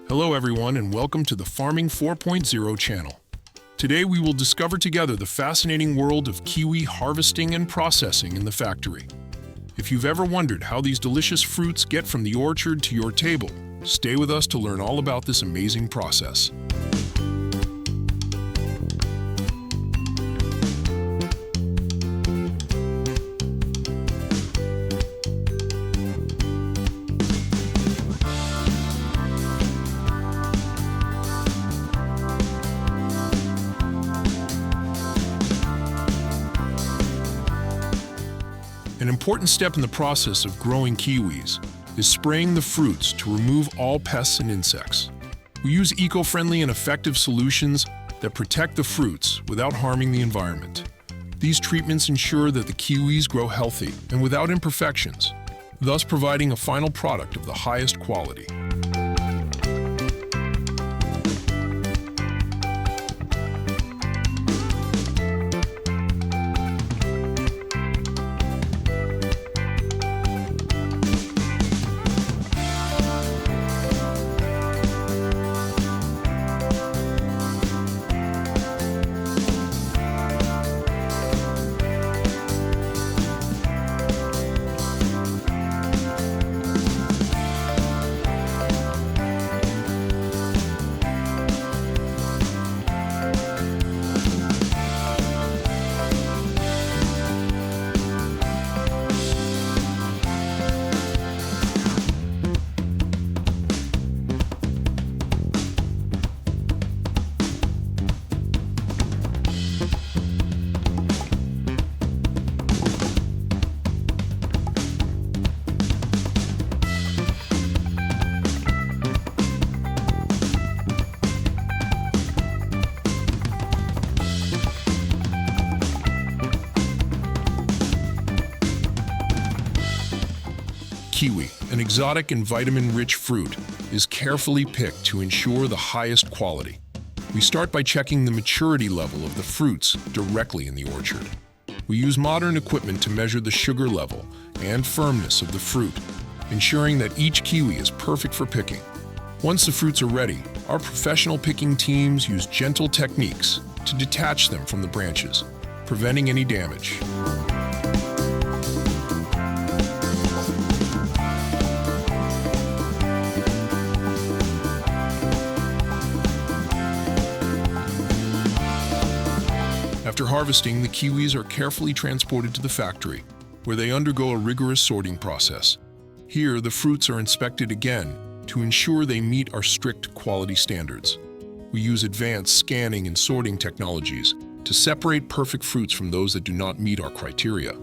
Hello everyone and welcome to the Farming 4.0 channel. Today we will discover together the fascinating world of kiwi harvesting and processing in the factory. If you've ever wondered how these delicious fruits get from the orchard to your table, stay with us to learn all about this amazing process. An important step in the process of growing kiwis is spraying the fruits to remove all pests and insects. We use eco-friendly and effective solutions that protect the fruits without harming the environment. These treatments ensure that the kiwis grow healthy and without imperfections, thus providing a final product of the highest quality. Kiwi, an exotic and vitamin-rich fruit, is carefully picked to ensure the highest quality. We start by checking the maturity level of the fruits directly in the orchard. We use modern equipment to measure the sugar level and firmness of the fruit, ensuring that each kiwi is perfect for picking. Once the fruits are ready, our professional picking teams use gentle techniques to detach them from the branches, preventing any damage. After harvesting, the kiwis are carefully transported to the factory, where they undergo a rigorous sorting process. Here, the fruits are inspected again to ensure they meet our strict quality standards. We use advanced scanning and sorting technologies to separate perfect fruits from those that do not meet our criteria.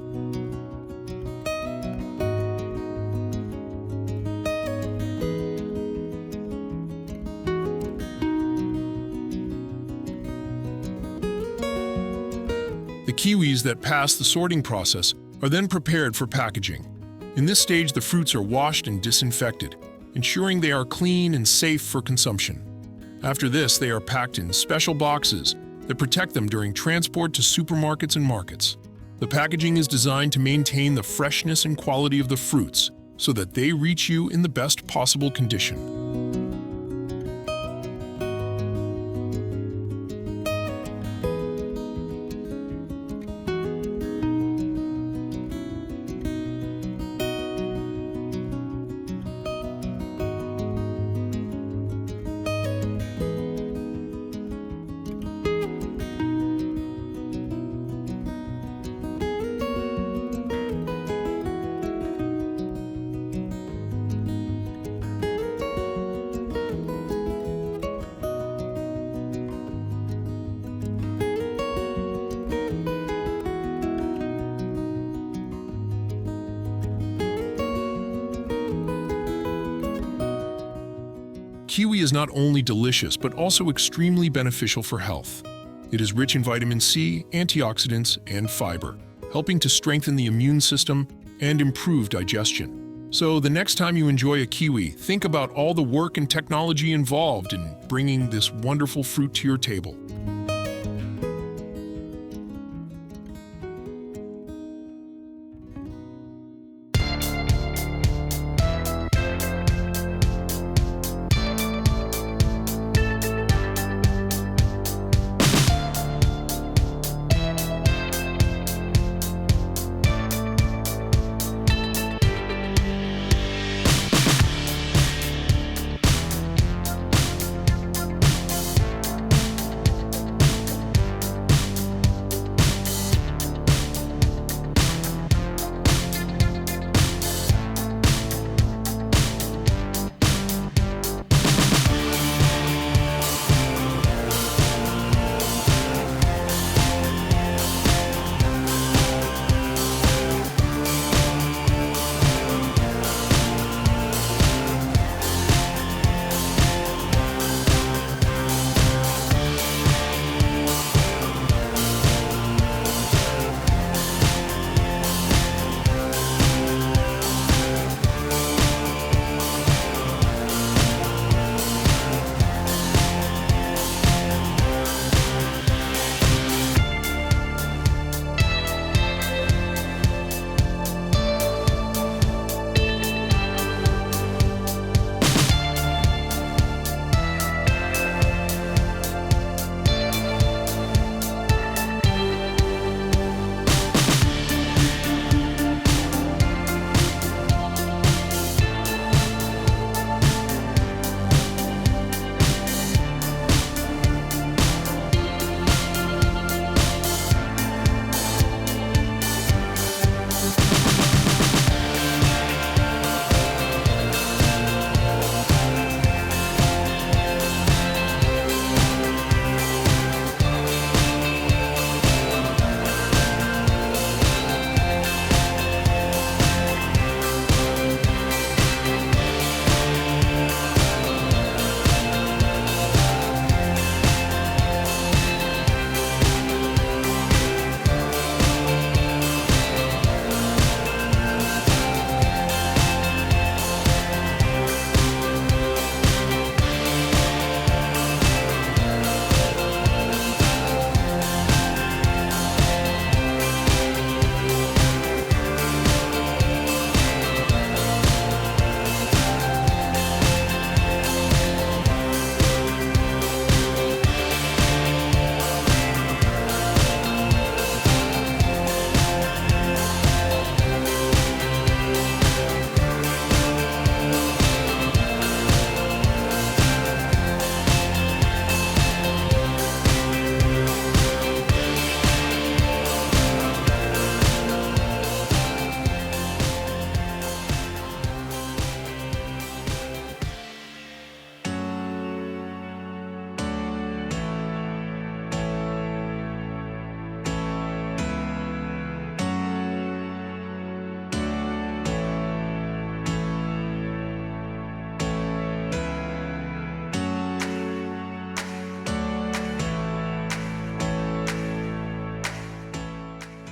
The kiwis that pass the sorting process are then prepared for packaging. In this stage, the fruits are washed and disinfected, ensuring they are clean and safe for consumption. After this, they are packed in special boxes that protect them during transport to supermarkets and markets. The packaging is designed to maintain the freshness and quality of the fruits so that they reach you in the best possible condition. Kiwi is not only delicious, but also extremely beneficial for health. It is rich in vitamin C, antioxidants, and fiber, helping to strengthen the immune system and improve digestion. So the next time you enjoy a kiwi, think about all the work and technology involved in bringing this wonderful fruit to your table.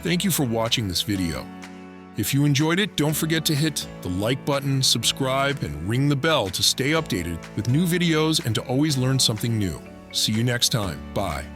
Thank you for watching this video. If you enjoyed it, don't forget to hit the like button, subscribe, and ring the bell to stay updated with new videos and to always learn something new. See you next time. Bye.